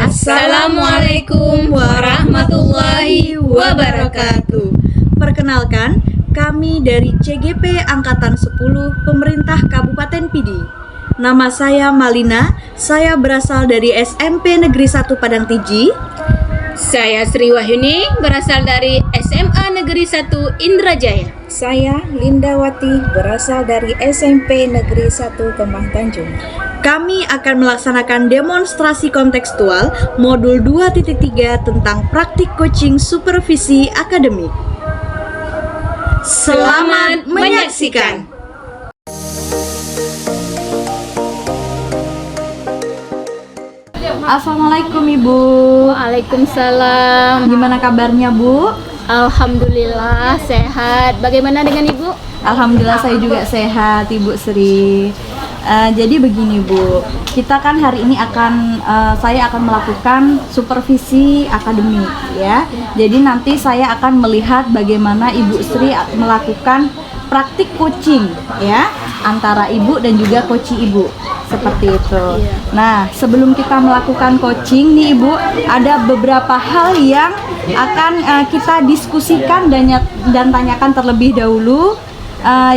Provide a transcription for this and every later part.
Assalamualaikum warahmatullahi wabarakatuh. Perkenalkan, kami dari CGP Angkatan 10 Pemerintah Kabupaten Pidi. Nama saya Malina, saya berasal dari SMP Negeri 1 Padang Tiji. Saya Sri Wahyuni, berasal dari SMA Negeri 1 Indrajaya. Saya Lindawati, berasal dari SMP Negeri 1 Kembang Tanjung. Kami akan melaksanakan demonstrasi kontekstual modul 2.3 tentang praktik coaching supervisi akademik. Selamat menyaksikan. Assalamualaikum Ibu. Waalaikumsalam. Gimana kabarnya Bu? Alhamdulillah sehat. Bagaimana dengan Ibu? Alhamdulillah saya juga sehat Ibu Sri. Jadi begini Bu, kita kan hari ini saya akan melakukan supervisi akademik ya. Jadi nanti saya akan melihat bagaimana Ibu Sri melakukan praktik coaching ya antara Ibu dan juga coachee Ibu. Seperti itu. Nah, sebelum kita melakukan coaching nih Ibu, ada beberapa hal yang akan kita diskusikan dan tanyakan terlebih dahulu.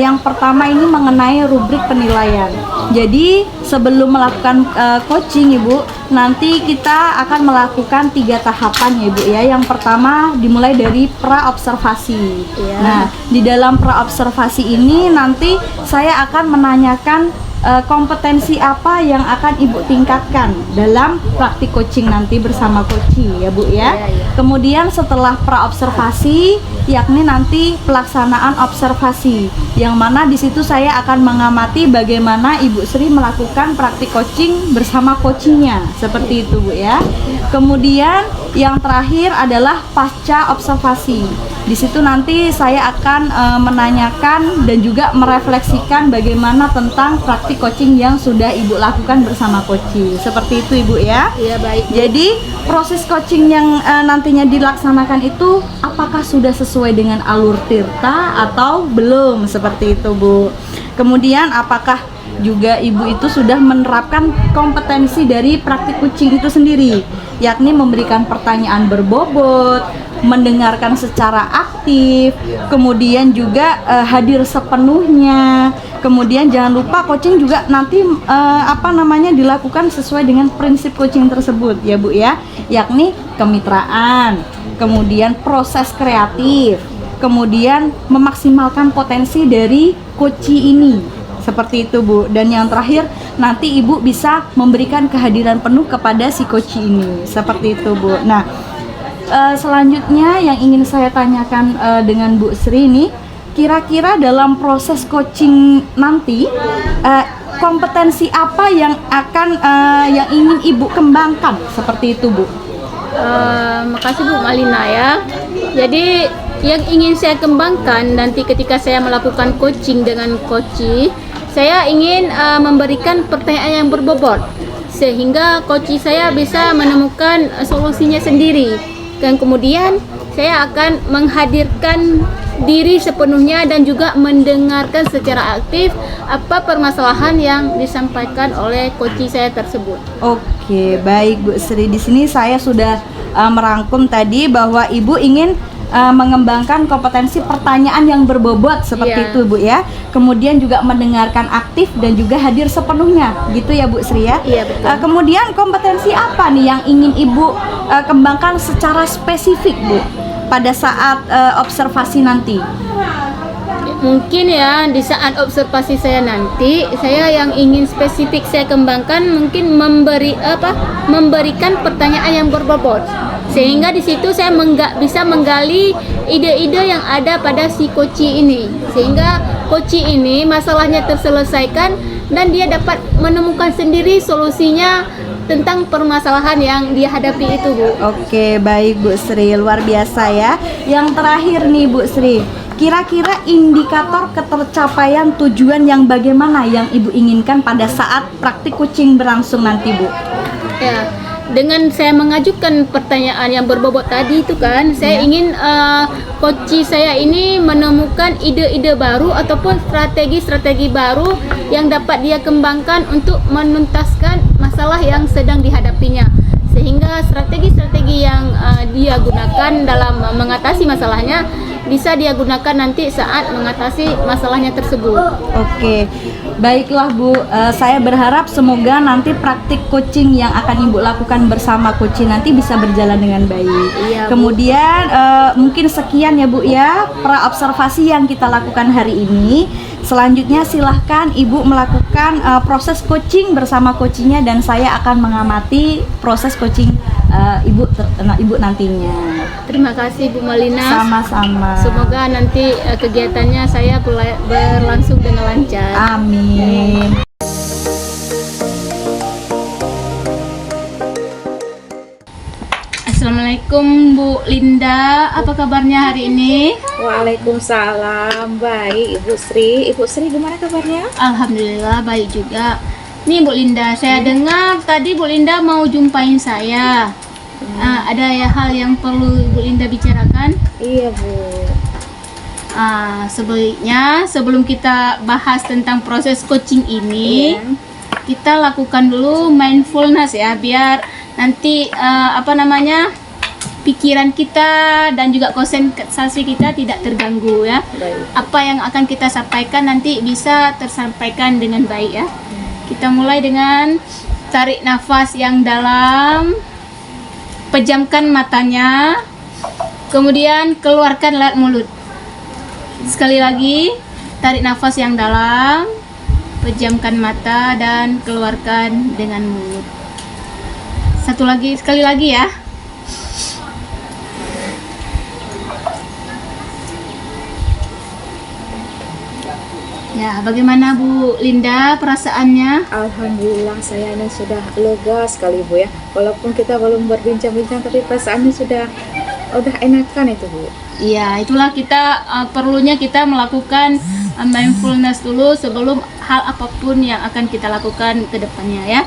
Yang pertama ini mengenai rubrik penilaian. Jadi sebelum melakukan coaching Ibu, nanti kita akan melakukan 3 tahapan ya Ibu ya. Yang pertama dimulai dari pra-observasi. Nah, di dalam pra-observasi ini nanti saya akan menanyakan kompetensi apa yang akan Ibu tingkatkan dalam praktik coaching nanti bersama coachee ya Bu ya. Kemudian setelah pra-observasi, yakni nanti pelaksanaan observasi, yang mana di situ saya akan mengamati bagaimana Ibu Sri melakukan praktik coaching bersama coachingnya, seperti itu Bu ya. Kemudian yang terakhir adalah pasca observasi. Di situ nanti saya akan menanyakan dan juga merefleksikan bagaimana tentang praktik coaching yang sudah Ibu lakukan bersama coachee. Seperti itu Ibu ya. Iya baik. Jadi proses coaching yang nantinya dilaksanakan itu apakah sudah sesuai dengan alur tirta atau belum, seperti itu Bu. Kemudian apakah juga Ibu itu sudah menerapkan kompetensi dari praktik coaching itu sendiri, yakni memberikan pertanyaan berbobot, mendengarkan secara aktif, kemudian juga hadir sepenuhnya. Kemudian jangan lupa coaching juga nanti dilakukan sesuai dengan prinsip coaching tersebut ya Bu ya, yakni kemitraan, kemudian proses kreatif, kemudian memaksimalkan potensi dari coachee ini. Seperti itu Bu. Dan yang terakhir nanti Ibu bisa memberikan kehadiran penuh kepada si coachee ini. Seperti itu Bu. Nah, selanjutnya yang ingin saya tanyakan dengan Bu Sri ini, kira-kira dalam proses coaching nanti kompetensi apa yang yang ingin Ibu kembangkan, seperti itu Bu? Makasih Bu Malina ya. Jadi yang ingin saya kembangkan nanti ketika saya melakukan coaching dengan coachee, saya ingin memberikan pertanyaan yang berbobot sehingga coachee saya bisa menemukan solusinya sendiri. Dan kemudian saya akan menghadirkan diri sepenuhnya dan juga mendengarkan secara aktif apa permasalahan yang disampaikan oleh coachee saya tersebut. Oke, baik Bu Sri. Di sini saya sudah merangkum tadi bahwa Ibu ingin mengembangkan kompetensi pertanyaan yang berbobot seperti itu Bu ya. Kemudian juga mendengarkan aktif dan juga hadir sepenuhnya, gitu ya Bu Sri ya. Iya betul. Kemudian kompetensi apa nih yang ingin Ibu kembangkan secara spesifik Bu pada saat observasi nanti? Mungkin ya di saat observasi saya nanti, saya yang ingin spesifik saya kembangkan mungkin memberikan pertanyaan yang berbobot, sehingga di situ saya bisa menggali ide-ide yang ada pada si coachee ini, sehingga coachee ini masalahnya terselesaikan dan dia dapat menemukan sendiri solusinya tentang permasalahan yang dia hadapi itu Bu. Oke, baik Bu Sri, luar biasa ya. Yang terakhir nih Bu Sri, kira-kira indikator ketercapaian tujuan yang bagaimana yang Ibu inginkan pada saat praktik coaching berlangsung nanti Bu? Ya, dengan saya mengajukan pertanyaan yang berbobot tadi itu kan, saya ingin coachee saya ini menemukan ide-ide baru ataupun strategi-strategi baru yang dapat dia kembangkan untuk menuntaskan masalah yang sedang dihadapinya, sehingga dia gunakan dalam mengatasi masalahnya, bisa dia gunakan nanti saat mengatasi masalahnya tersebut. Oke, baiklah Bu. Saya berharap semoga nanti praktik coaching yang akan Ibu lakukan bersama coaching nanti bisa berjalan dengan baik. Iya, Bu. Kemudian mungkin sekian ya Bu ya pra observasi yang kita lakukan hari ini. Selanjutnya silahkan Ibu melakukan proses coaching bersama coachingnya, dan saya akan mengamati proses coaching Ibu nantinya. Terima kasih Bu Malina. Sama-sama. Semoga nanti kegiatannya saya berlangsung dengan lancar. Amin. Assalamualaikum Bu Linda, apa kabarnya hari ini? Waalaikumsalam, baik Ibu Sri. Ibu Sri gimana kabarnya? Alhamdulillah baik juga. Nih Bu Linda, saya dengar tadi Bu Linda mau jumpain saya. Ada ya hal yang perlu Bu Linda bicarakan? Iya Bu. Sebaiknya sebelum kita bahas tentang proses coaching ini, Iya. kita lakukan dulu mindfulness ya, biar nanti pikiran kita dan juga konsentrasi kita tidak terganggu ya. Baik. Apa yang akan kita sampaikan nanti bisa tersampaikan dengan baik ya. Kita mulai dengan tarik nafas yang dalam, pejamkan matanya, kemudian keluarkan lewat mulut. Sekali lagi, tarik nafas yang dalam, pejamkan mata dan keluarkan dengan mulut. Sekali lagi ya. Ya, bagaimana Bu Linda perasaannya? Alhamdulillah saya ini sudah lega sekali Bu ya. Walaupun kita belum berbincang-bincang, tapi perasaannya udah enakan itu Bu. Iya, itulah kita perlunya kita melakukan mindfulness dulu sebelum hal apapun yang akan kita lakukan ke depannya ya.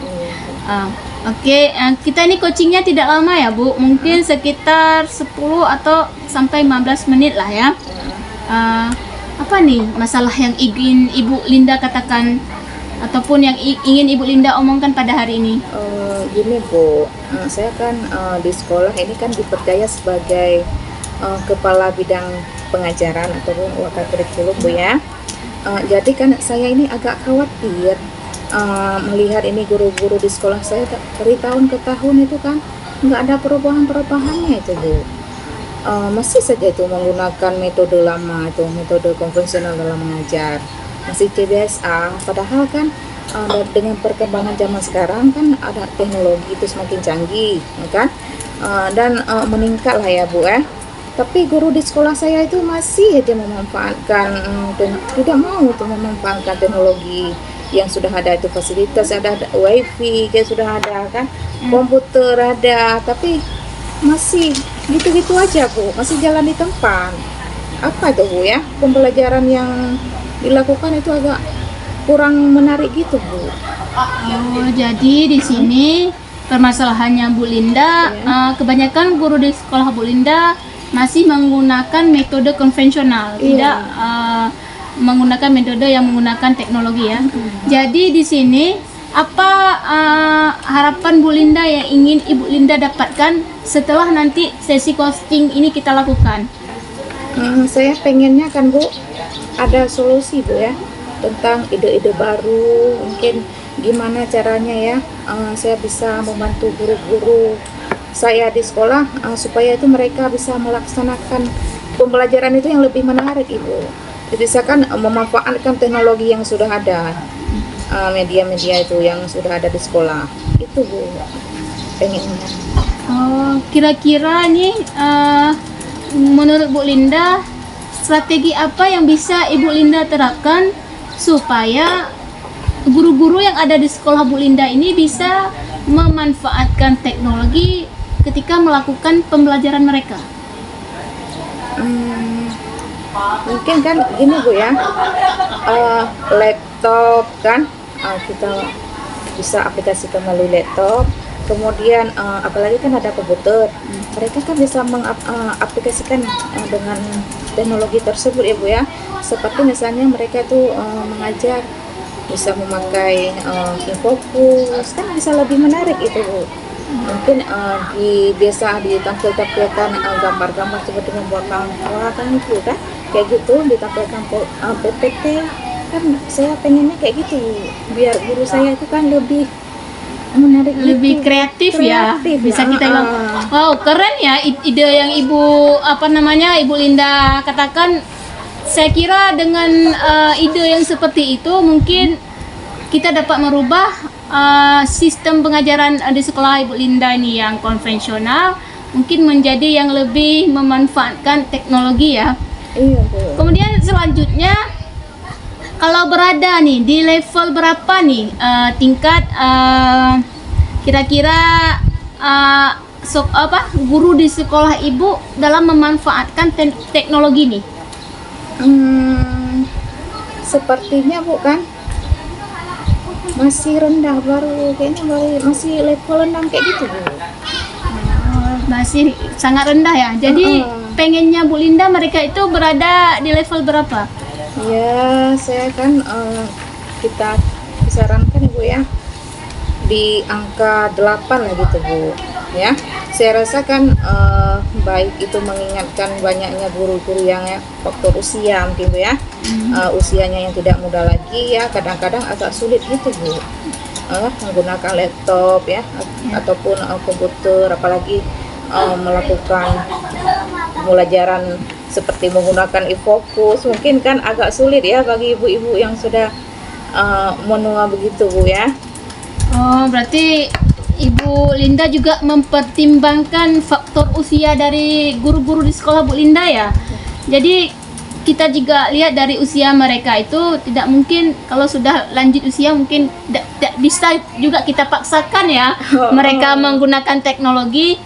Oke, kita ini coachingnya tidak lama ya Bu, mungkin sekitar 10 atau sampai 15 menit lah ya. Apa nih masalah yang ingin Ibu Linda katakan ataupun yang ingin Ibu Linda omongkan pada hari ini? Gini Bu, saya kan di sekolah ini kan dipercaya sebagai kepala bidang pengajaran ataupun wakil kurikulum Bu ya. Jadi kan saya ini agak khawatir melihat ini guru-guru di sekolah saya dari tahun ke tahun itu kan nggak ada perubahan-perubahannya itu Bu. Masih saja itu menggunakan metode lama, itu metode konvensional dalam mengajar, masih CBSA. Padahal kan dengan perkembangan zaman sekarang kan ada teknologi itu semakin canggih, ya kan? Dan meningkat lah ya Bu ya. Tapi guru di sekolah saya itu masih aja memanfaatkan tidak mau untuk memanfaatkan teknologi yang sudah ada, itu fasilitas ada wifi kayak sudah ada kan, komputer ada, tapi masih gitu-gitu aja Bu, masih jalan di tempat. Apa itu Bu ya, pembelajaran yang dilakukan itu agak kurang menarik gitu Bu. Oh, jadi di sini permasalahannya Bu Linda, kebanyakan guru di sekolah Bu Linda masih menggunakan metode konvensional, tidak menggunakan metode yang menggunakan teknologi ya. Jadi di sini apa harapan Bu Linda yang ingin Ibu Linda dapatkan setelah nanti sesi coaching ini kita lakukan? Saya pengennya kan Bu ada solusi Bu ya, tentang ide-ide baru, mungkin gimana caranya ya saya bisa membantu guru-guru saya di sekolah supaya itu mereka bisa melaksanakan pembelajaran itu yang lebih menarik Ibu. Jadi saya kan memanfaatkan teknologi yang sudah ada, media-media itu yang sudah ada di sekolah itu Bu pengennya. Oh, kira-kira nih menurut Bu Linda strategi apa yang bisa Ibu Linda terapkan supaya guru-guru yang ada di sekolah Bu Linda ini bisa memanfaatkan teknologi ketika melakukan pembelajaran mereka? Mungkin kan gini Bu ya, laptop kan kita bisa aplikasikan melalui laptop, kemudian apalagi kan ada komputer, mereka kan bisa mengaplikasikan dengan teknologi tersebut ya Bu ya, seperti misalnya mereka itu mengajar bisa memakai infocus, kan bisa lebih menarik itu Bu. Mungkin di desa ditampilkan gambar-gambar seperti membuat kamera kan itu kan, kayak gitu ditampilkan PPT kan. Saya pengennya kayak gitu biar guru saya itu kan lebih menarik, Lebih gitu. kreatif ya. Bisa ya. kita bilang, wow keren ya ide yang Ibu Ibu Linda katakan. Saya kira dengan ide yang seperti itu mungkin kita dapat merubah sistem pengajaran di sekolah Ibu Linda ini yang konvensional mungkin menjadi yang lebih memanfaatkan teknologi ya. Iya Bu. Kemudian selanjutnya kalau berada nih di level berapa nih tingkat kira-kira guru di sekolah Ibu dalam memanfaatkan teknologi nih? Sepertinya bukan, masih rendah, masih level rendah kayak gitu Bu. Masih sangat rendah ya. Jadi pengennya Bu Linda mereka itu berada di level berapa? Ya saya kan kita disarankan Ibu ya di angka 8 lah gitu Bu ya. Saya rasa kan baik itu mengingatkan banyaknya guru-guru yang faktor usia mungkin Bu ya. Usianya yang tidak muda lagi ya, kadang-kadang agak sulit gitu Bu menggunakan laptop ya ataupun komputer, apalagi melakukan pembelajaran seperti menggunakan e-fokus mungkin kan agak sulit ya bagi ibu-ibu yang sudah menua begitu Bu ya. Oh, berarti Ibu Linda juga mempertimbangkan faktor usia dari guru-guru di sekolah Bu Linda ya. Jadi kita juga lihat dari usia mereka itu tidak mungkin kalau sudah lanjut usia mungkin tidak bisa juga kita paksakan ya mereka menggunakan teknologi.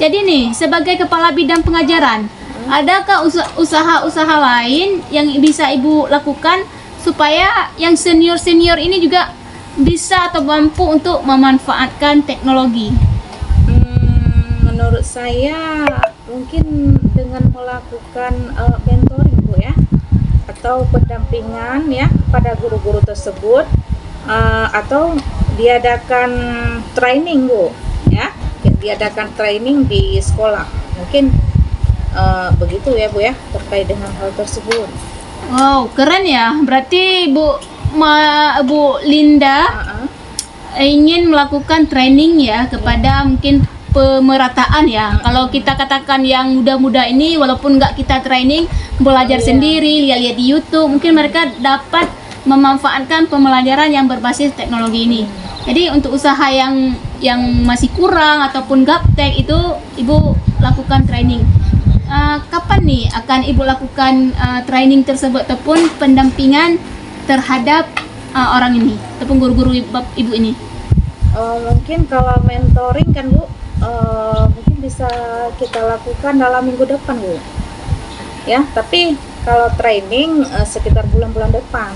Jadi nih sebagai kepala bidang pengajaran, adakah usaha-usaha lain yang bisa Ibu lakukan supaya yang senior-senior ini juga bisa atau mampu untuk memanfaatkan teknologi? Menurut saya mungkin dengan melakukan mentoring Bu ya, atau pendampingan ya pada guru-guru tersebut, atau diadakan training Bu ya, diadakan training di sekolah mungkin begitu ya Bu ya terkait dengan hal tersebut. Wow, keren ya. Berarti Bu Linda ingin melakukan training ya kepada mungkin pemerataan ya. Kalau kita katakan yang muda-muda ini walaupun nggak kita training, belajar sendiri, lihat-lihat di YouTube, mungkin mereka dapat memanfaatkan pembelajaran yang berbasis teknologi ini. Jadi untuk usaha yang masih kurang ataupun gaptek itu Ibu lakukan training. Kapan nih akan Ibu lakukan training tersebut ataupun pendampingan terhadap orang ini ataupun guru-guru Ibu ini? Mungkin kalau mentoring kan Bu, mungkin bisa kita lakukan dalam minggu depan Bu ya, tapi kalau training sekitar bulan-bulan depan.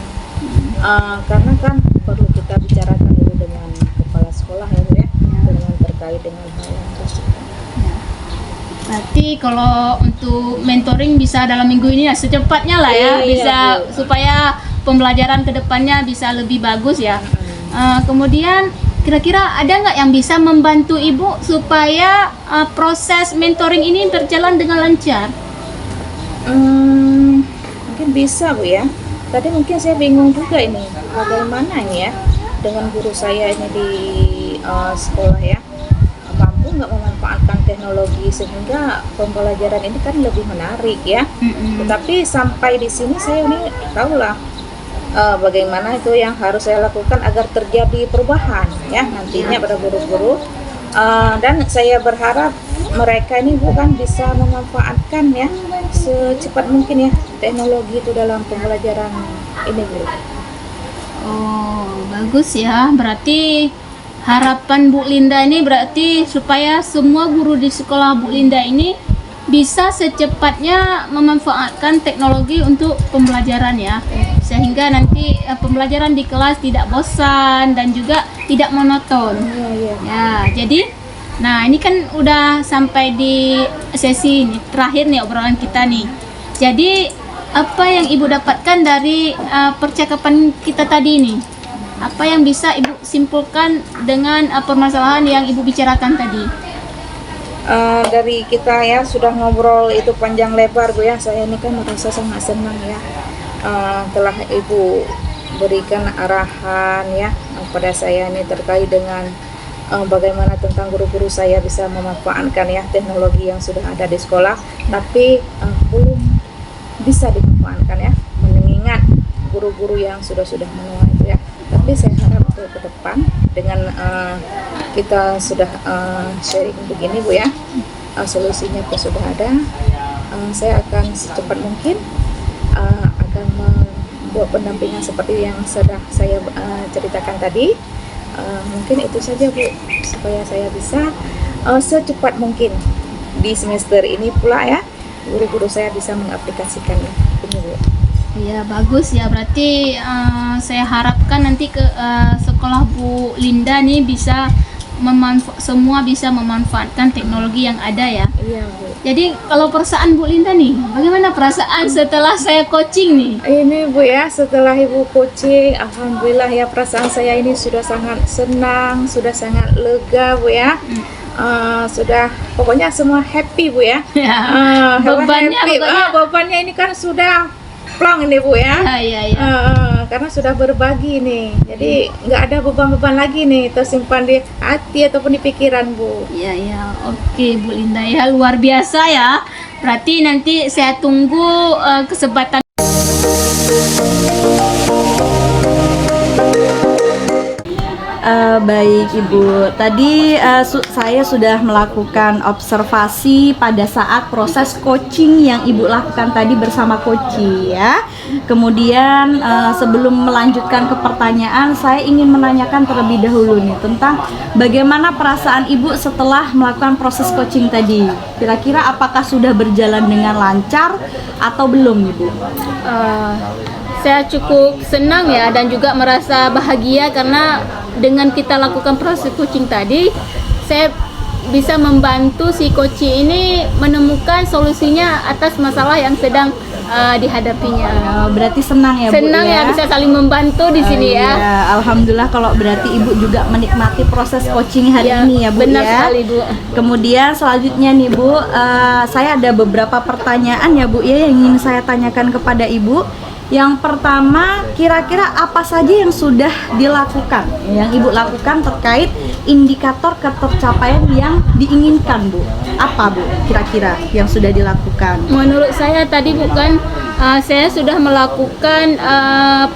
Karena kan perlu kita bicarakan dulu dengan kepala sekolah ya Bu ya, dengan terkait dengan hal yang tersebut. Berarti kalau untuk mentoring bisa dalam minggu ini ya, secepatnya lah ya, bisa supaya pembelajaran kedepannya bisa lebih bagus ya. Kemudian kira-kira ada nggak yang bisa membantu Ibu supaya proses mentoring ini berjalan dengan lancar? Mungkin bisa Bu ya. Tadi mungkin saya bingung juga ini bagaimana ini ya dengan guru saya ini di sekolah ya, mampu nggak memanfaatkan teknologi sehingga pembelajaran ini kan lebih menarik ya. Tetapi sampai di sini saya ini tahulah bagaimana itu yang harus saya lakukan agar terjadi perubahan ya nantinya pada guru-guru, dan saya berharap mereka ini bukan bisa memanfaatkan ya secepat mungkin ya teknologi itu dalam pembelajaran ini Bu. Oh, bagus ya. Berarti harapan Bu Linda ini berarti supaya semua guru di sekolah Bu Linda ini bisa secepatnya memanfaatkan teknologi untuk pembelajaran ya, sehingga nanti pembelajaran di kelas tidak bosan dan juga tidak monoton. Ya, jadi nah ini kan udah sampai di sesi ini, terakhir nih obrolan kita nih. Jadi apa yang Ibu dapatkan dari percakapan kita tadi ini? Apa yang bisa Ibu simpulkan dengan permasalahan yang Ibu bicarakan tadi? Dari kita ya sudah ngobrol itu panjang lebar Bu ya, saya ini kan merasa sangat senang ya, telah Ibu berikan arahan ya pada saya ini terkait dengan bagaimana tentang guru-guru saya bisa memanfaatkan ya teknologi yang sudah ada di sekolah, tapi belum bisa dimanfaatkan ya, mengingat guru-guru yang sudah menua itu ya. Tapi saya harap ke depan dengan kita sudah sharing begini Bu ya, solusinya pun sudah ada, saya akan secepat mungkin akan membuat pendampingan seperti yang sudah saya ceritakan tadi. Mungkin itu saja Bu, supaya saya bisa secepat mungkin di semester ini pula ya, guru-guru saya bisa mengaplikasikannya. Ini Bu. Ya bagus ya, berarti saya harapkan nanti ke sekolah Bu Linda nih bisa semua bisa memanfaatkan teknologi yang ada ya. Iya Bu. Jadi kalau perasaan Bu Linda nih, bagaimana perasaan setelah saya coaching nih? Ini Bu ya, setelah Ibu coaching, alhamdulillah ya, perasaan saya ini sudah sangat senang, sudah sangat lega Bu ya. Sudah pokoknya semua happy Bu ya. Bebannya happy. Bebannya ini kan sudah plong ini Bu ya. Karena sudah berbagi nih, jadi nggak ada beban-beban lagi nih tersimpan di hati ataupun di pikiran Bu. Ya, oke Bu Linda ya, luar biasa ya. Berarti nanti saya tunggu kesempatan. Baik Ibu, tadi saya sudah melakukan observasi pada saat proses coaching yang Ibu lakukan tadi bersama coach ya. Kemudian sebelum melanjutkan ke pertanyaan, saya ingin menanyakan terlebih dahulu nih tentang bagaimana perasaan Ibu setelah melakukan proses coaching tadi. Kira-kira apakah sudah berjalan dengan lancar atau belum Ibu? Saya cukup senang ya, dan juga merasa bahagia karena dengan kita lakukan proses coaching tadi, saya bisa membantu si coach ini menemukan solusinya atas masalah yang sedang dihadapinya. Berarti senang ya Bu? Senang ya, bisa saling membantu di sini ya. Alhamdulillah kalau berarti Ibu juga menikmati proses coaching hari ini ya Bu. Benar ya. sekali Bu. Kemudian selanjutnya nih Bu, saya ada beberapa pertanyaan ya Bu ya yang ingin saya tanyakan kepada Ibu. Yang pertama, kira-kira apa saja yang sudah dilakukan, yang Ibu lakukan terkait indikator ketercapaian yang diinginkan Bu? Apa Bu kira-kira yang sudah dilakukan? Menurut saya tadi bukan, saya sudah melakukan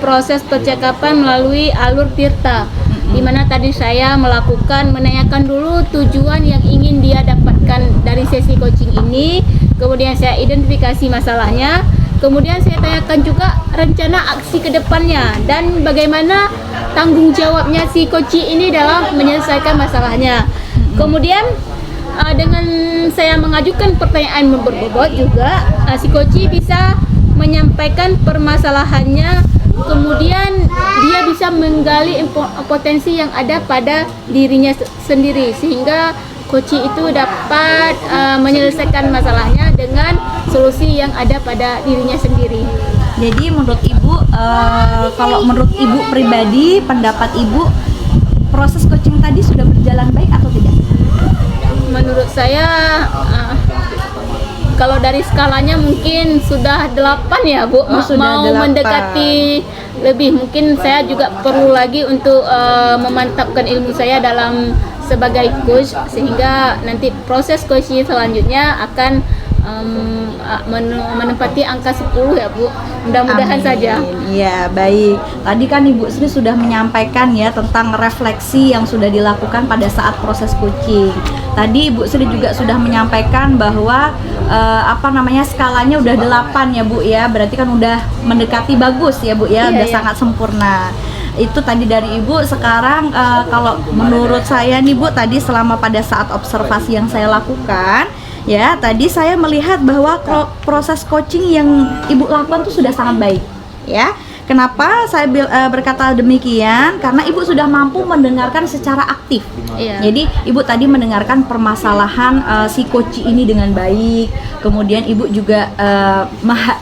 proses percakapan melalui alur Tirta, di mana tadi saya menanyakan dulu tujuan yang ingin dia dapatkan dari sesi coaching ini, kemudian saya identifikasi masalahnya. Kemudian saya tanyakan juga rencana aksi ke depannya dan bagaimana tanggung jawabnya si coach ini dalam menyelesaikan masalahnya. Kemudian dengan saya mengajukan pertanyaan berbobot juga, si coach bisa menyampaikan permasalahannya, kemudian dia bisa menggali potensi yang ada pada dirinya sendiri sehingga coach itu dapat menyelesaikan masalahnya dengan solusi yang ada pada dirinya sendiri. Jadi menurut Ibu, kalau menurut Ibu pribadi, pendapat Ibu, proses coaching tadi sudah berjalan baik atau tidak? Menurut saya, kalau dari skalanya mungkin sudah 8 ya Bu. Mau 8. mendekati lebih, mungkin saya juga perlu lagi untuk memantapkan ilmu saya dalam sebagai coach, sehingga nanti proses coaching selanjutnya akan menempati angka 10 ya Bu. Mudah-mudahan saja. Iya, baik. Tadi kan Ibu Sri sudah menyampaikan ya tentang refleksi yang sudah dilakukan pada saat proses coaching. Tadi Ibu Sri juga sudah menyampaikan bahwa skalanya udah 8 ya Bu ya. Berarti kan udah mendekati bagus ya Bu ya, udah sangat sempurna. Itu tadi dari Ibu. Sekarang kalau menurut saya nih Bu, tadi selama pada saat observasi yang saya lakukan ya, tadi saya melihat bahwa proses coaching yang Ibu lakukan tuh sudah sangat baik ya. Kenapa saya berkata demikian? Karena Ibu sudah mampu mendengarkan secara aktif. Iya. Jadi Ibu tadi mendengarkan permasalahan si koci ini dengan baik. Kemudian Ibu juga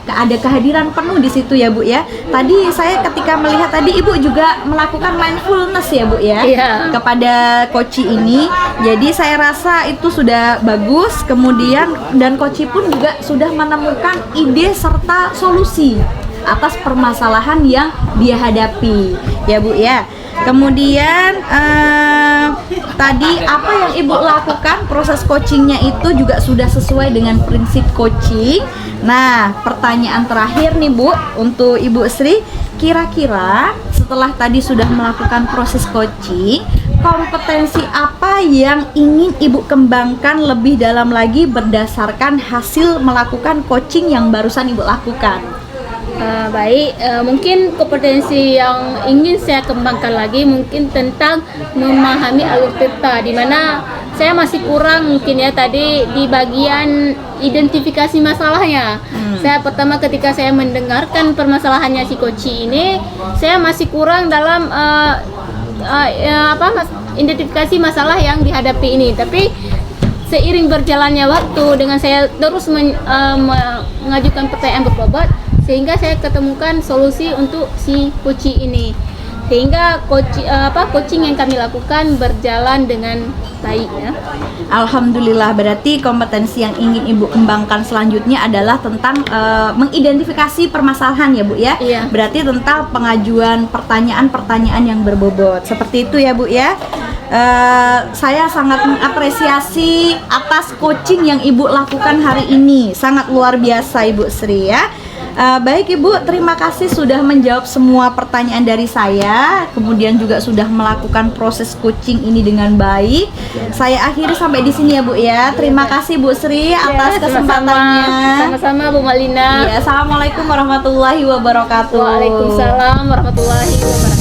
ada kehadiran penuh di situ ya Bu ya. Tadi saya ketika melihat tadi Ibu juga melakukan mindfulness ya Bu ya, Iya. kepada koci ini. Jadi saya rasa itu sudah bagus. Kemudian dan koci pun juga sudah menemukan ide serta solusi atas permasalahan yang dia hadapi ya Bu ya. Kemudian tadi apa yang Ibu lakukan, proses coachingnya itu juga sudah sesuai dengan prinsip coaching. Nah, pertanyaan terakhir nih Bu untuk Ibu Sri, kira-kira setelah tadi sudah melakukan proses coaching, kompetensi apa yang ingin Ibu kembangkan lebih dalam lagi berdasarkan hasil melakukan coaching yang barusan Ibu lakukan? Baik, mungkin kompetensi yang ingin saya kembangkan lagi mungkin tentang memahami alur peta, di mana saya masih kurang mungkin ya tadi di bagian identifikasi masalahnya. Saya pertama ketika saya mendengarkan permasalahannya si koci ini, saya masih kurang dalam identifikasi masalah yang dihadapi ini. Tapi seiring berjalannya waktu dengan saya terus mengajukan pertanyaan berbobot, sehingga saya ketemukan solusi untuk si koci ini, sehingga coaching yang kami lakukan berjalan dengan baik ya. Alhamdulillah, berarti kompetensi yang ingin Ibu kembangkan selanjutnya adalah tentang mengidentifikasi permasalahan ya Bu ya. Iya. Berarti tentang pengajuan pertanyaan-pertanyaan yang berbobot. Seperti itu ya Bu ya. Saya sangat mengapresiasi atas coaching yang Ibu lakukan hari ini. Sangat luar biasa Ibu Sri ya. Baik Ibu, terima kasih sudah menjawab semua pertanyaan dari saya. Kemudian juga sudah melakukan proses coaching ini dengan baik. Saya akhiri sampai di sini ya Bu ya. Terima kasih Bu Sri atas kesempatannya. Sama-sama Bu Malina. Iya, assalamualaikum warahmatullahi wabarakatuh. Waalaikumsalam warahmatullahi wabarakatuh.